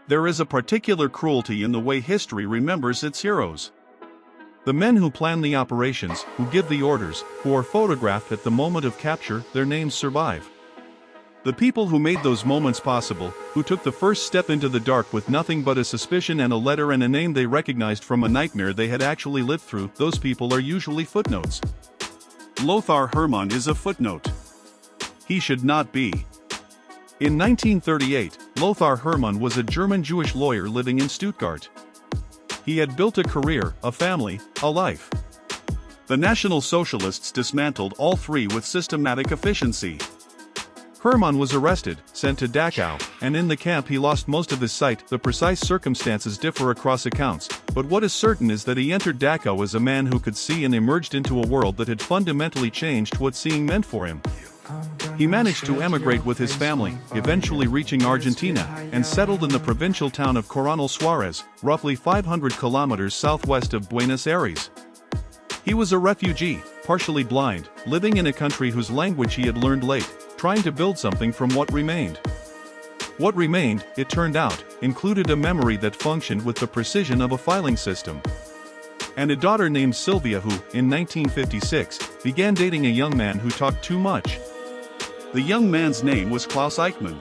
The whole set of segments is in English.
There is a particular cruelty in the way history remembers its heroes. The men who plan the operations, who give the orders, who are photographed at the moment of capture, their names survive. The people who made those moments possible, who took the first step into the dark with nothing but a suspicion and a letter and a name they recognized from a nightmare they had actually lived through, those people are usually footnotes. Lothar Hermann is a footnote. He should not be. In 1938, Lothar Hermann was a German Jewish lawyer living in Stuttgart. He had built a career, a family, a life. The National Socialists dismantled all three with systematic efficiency. Hermann was arrested, sent to Dachau, and in the camp he lost most of his sight. The precise circumstances differ across accounts, but what is certain is that he entered Dachau as a man who could see and emerged into a world that had fundamentally changed what seeing meant for him. He managed to emigrate with his family, eventually reaching Argentina, and settled in the provincial town of Coronel Suarez, roughly 500 kilometers southwest of Buenos Aires. He was a refugee, partially blind, living in a country whose language he had learned late, trying to build something from what remained. What remained, it turned out, included a memory that functioned with the precision of a filing system. And a daughter named Sylvia who, in 1956, began dating a young man who talked too much. The young man's name was Klaus Eichmann.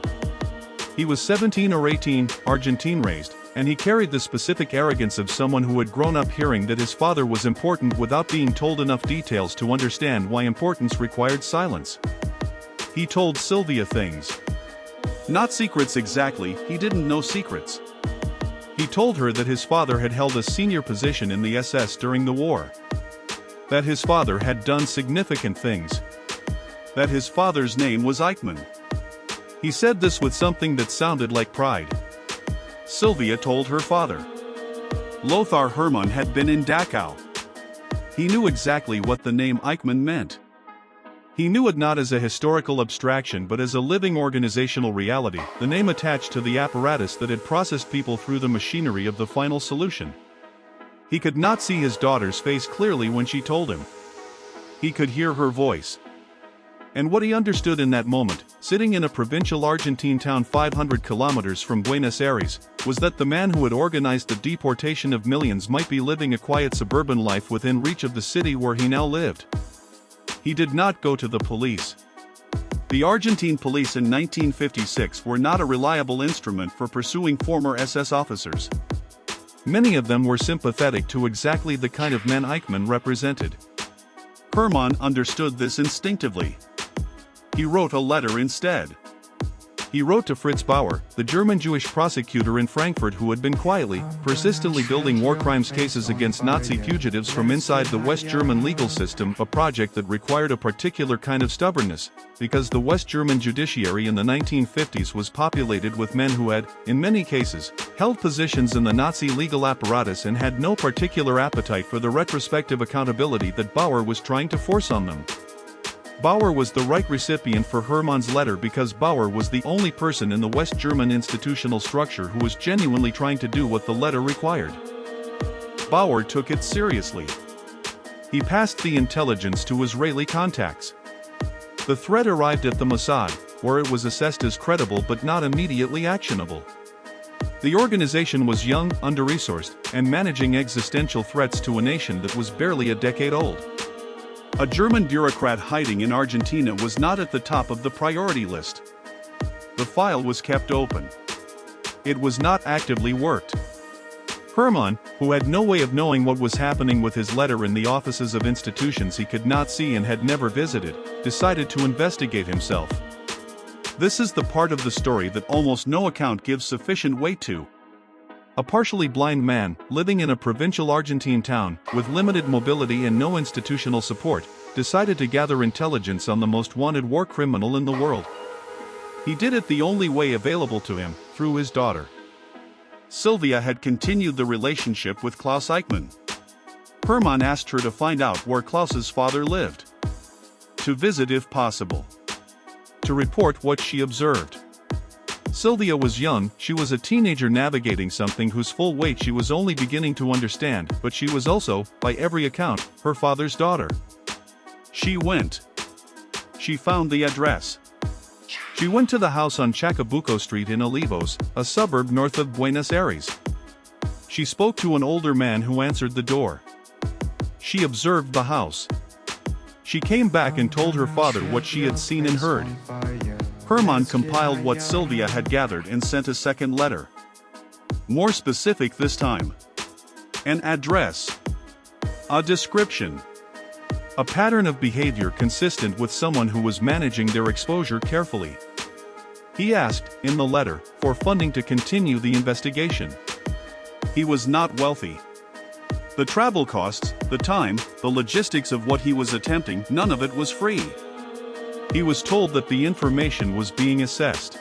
He was 17 or 18, Argentine-raised, and he carried the specific arrogance of someone who had grown up hearing that his father was important without being told enough details to understand why importance required silence. He told Sylvia things. Not secrets exactly, he didn't know secrets. He told her that his father had held a senior position in the SS during the war. That his father had done significant things. That his father's name was Eichmann. He said this with something that sounded like pride. Sylvia told her father. Lothar Hermann had been in Dachau. He knew exactly what the name Eichmann meant. He knew it not as a historical abstraction but as a living organizational reality, the name attached to the apparatus that had processed people through the machinery of the final solution. He could not see his daughter's face clearly when she told him. He could hear her voice. And what he understood in that moment, sitting in a provincial Argentine town 500 kilometers from Buenos Aires, was that the man who had organized the deportation of millions might be living a quiet suburban life within reach of the city where he now lived. He did not go to the police. The Argentine police in 1956 were not a reliable instrument for pursuing former SS officers. Many of them were sympathetic to exactly the kind of men Eichmann represented. Hermann understood this instinctively. He wrote a letter instead. He wrote to Fritz Bauer, the German Jewish prosecutor in Frankfurt who had been quietly, persistently building war crimes cases against Nazi fugitives from inside the West German legal system, a project that required a particular kind of stubbornness, because the West German judiciary in the 1950s was populated with men who had, in many cases, held positions in the Nazi legal apparatus and had no particular appetite for the retrospective accountability that Bauer was trying to force on them. Bauer was the right recipient for Hermann's letter because Bauer was the only person in the West German institutional structure who was genuinely trying to do what the letter required. Bauer took it seriously. He passed the intelligence to Israeli contacts. The threat arrived at the Mossad, where it was assessed as credible but not immediately actionable. The organization was young, under-resourced, and managing existential threats to a nation that was barely a decade old. A German bureaucrat hiding in Argentina was not at the top of the priority list. The file was kept open. It was not actively worked. Hermann, who had no way of knowing what was happening with his letter in the offices of institutions he could not see and had never visited, decided to investigate himself. This is the part of the story that almost no account gives sufficient weight to. A partially blind man, living in a provincial Argentine town, with limited mobility and no institutional support, decided to gather intelligence on the most wanted war criminal in the world. He did it the only way available to him, through his daughter. Sylvia had continued the relationship with Klaus Eichmann. Hermann asked her to find out where Klaus's father lived. To visit if possible. To report what she observed. Sylvia was young, she was a teenager navigating something whose full weight she was only beginning to understand, but she was also, by every account, her father's daughter. She went. She found the address. She went to the house on Chacabuco Street in Olivos, a suburb north of Buenos Aires. She spoke to an older man who answered the door. She observed the house. She came back and told her father what she had seen and heard. Hermann compiled what Sylvia had gathered and sent a second letter. More specific this time. An address. A description. A pattern of behavior consistent with someone who was managing their exposure carefully. He asked, in the letter, for funding to continue the investigation. He was not wealthy. The travel costs, the time, the logistics of what he was attempting, none of it was free. He was told that the information was being assessed.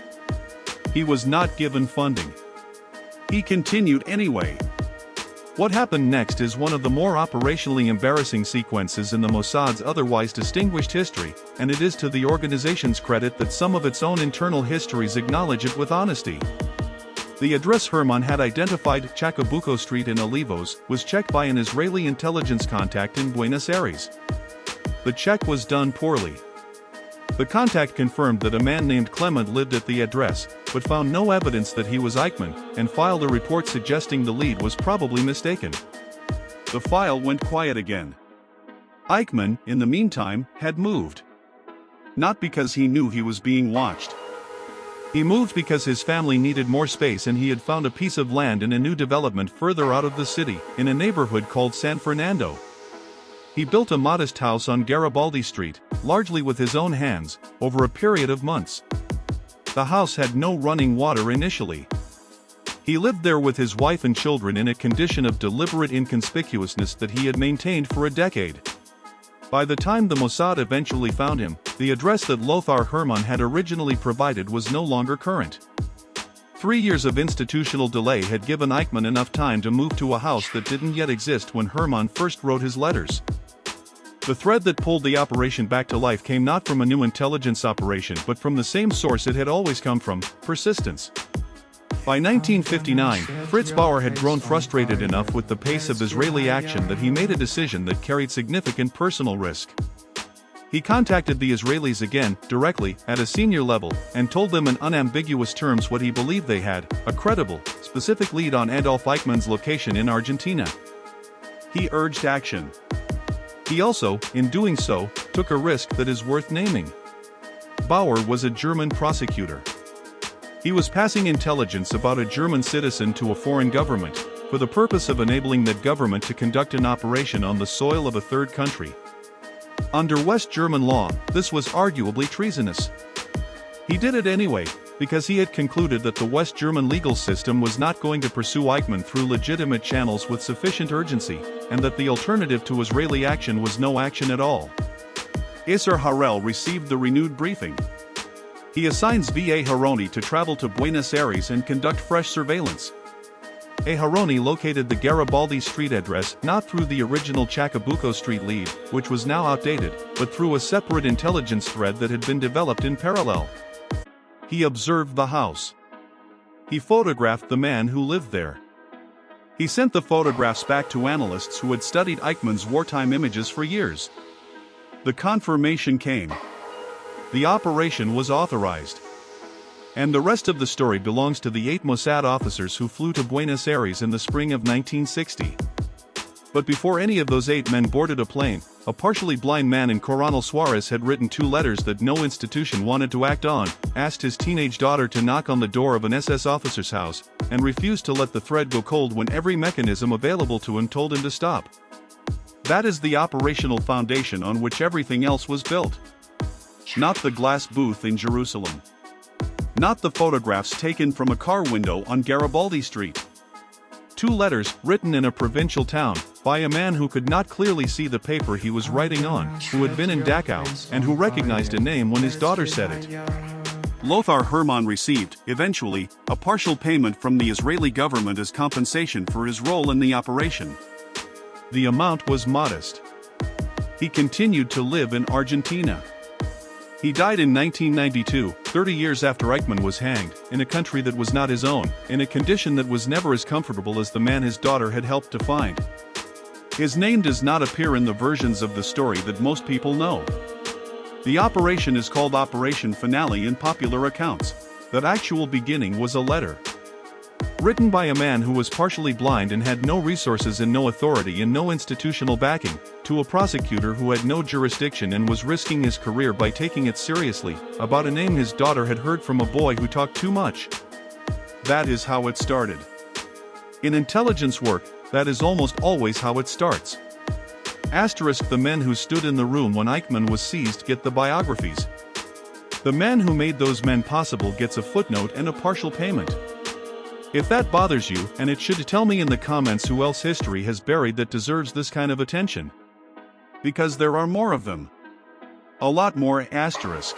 He was not given funding. He continued anyway. What happened next is one of the more operationally embarrassing sequences in the Mossad's otherwise distinguished history, and it is to the organization's credit that some of its own internal histories acknowledge it with honesty. The address Hermann had identified, Chacabuco Street in Olivos, was checked by an Israeli intelligence contact in Buenos Aires. The check was done poorly. The contact confirmed that a man named Clement lived at the address, but found no evidence that he was Eichmann, and filed a report suggesting the lead was probably mistaken. The file went quiet again. Eichmann, in the meantime, had moved. Not because he knew he was being watched. He moved because his family needed more space and he had found a piece of land in a new development further out of the city, in a neighborhood called San Fernando. He built a modest house on Garibaldi Street, largely with his own hands, over a period of months. The house had no running water initially. He lived there with his wife and children in a condition of deliberate inconspicuousness that he had maintained for a decade. By the time the Mossad eventually found him, the address that Lothar Hermann had originally provided was no longer current. 3 years of institutional delay had given Eichmann enough time to move to a house that didn't yet exist when Hermann first wrote his letters. The thread that pulled the operation back to life came not from a new intelligence operation but from the same source it had always come from: persistence. By 1959, Fritz Bauer had grown frustrated enough with the pace of Israeli action that he made a decision that carried significant personal risk. He contacted the Israelis again, directly, at a senior level, and told them in unambiguous terms what he believed they had: a credible, specific lead on Adolf Eichmann's location in Argentina. He urged action. He also, in doing so, took a risk that is worth naming. Bauer was a German prosecutor. He was passing intelligence about a German citizen to a foreign government, for the purpose of enabling that government to conduct an operation on the soil of a third country. Under West German law, this was arguably treasonous. He did it anyway, because he had concluded that the West German legal system was not going to pursue Eichmann through legitimate channels with sufficient urgency, and that the alternative to Israeli action was no action at all. Isser Harel received the renewed briefing. He assigns V.A. Haroni to travel to Buenos Aires and conduct fresh surveillance. A. Haroni located the Garibaldi Street address not through the original Chacabuco Street lead, which was now outdated, but through a separate intelligence thread that had been developed in parallel. He observed the house. He photographed the man who lived there. He sent the photographs back to analysts who had studied Eichmann's wartime images for years. The confirmation came. The operation was authorized. And the rest of the story belongs to the 8 Mossad officers who flew to Buenos Aires in the spring of 1960. But before any of those 8 men boarded a plane, a partially blind man in Coronel Suarez had written 2 letters that no institution wanted to act on, asked his teenage daughter to knock on the door of an SS officer's house, and refused to let the thread go cold when every mechanism available to him told him to stop. That is the operational foundation on which everything else was built. Not the glass booth in Jerusalem. Not the photographs taken from a car window on Garibaldi Street. 2 letters, written in a provincial town, by a man who could not clearly see the paper he was writing on, who had been in Dachau, and who recognized a name when his daughter said it. Lothar Hermann received, eventually, a partial payment from the Israeli government as compensation for his role in the operation. The amount was modest. He continued to live in Argentina. He died in 1992, 30 years after Eichmann was hanged, in a country that was not his own, in a condition that was never as comfortable as the man his daughter had helped to find. His name does not appear in the versions of the story that most people know. The operation is called Operation Finale in popular accounts. That actual beginning was a letter written by a man who was partially blind and had no resources and no authority and no institutional backing, to a prosecutor who had no jurisdiction and was risking his career by taking it seriously, about a name his daughter had heard from a boy who talked too much. That is how it started. In intelligence work, that is almost always how it starts. Asterisk, the men who stood in the room when Eichmann was seized get the biographies. The man who made those men possible gets a footnote and a partial payment. If that bothers you, and it should, tell me in the comments who else history has buried that deserves this kind of attention. Because there are more of them. A lot more. Asterisk.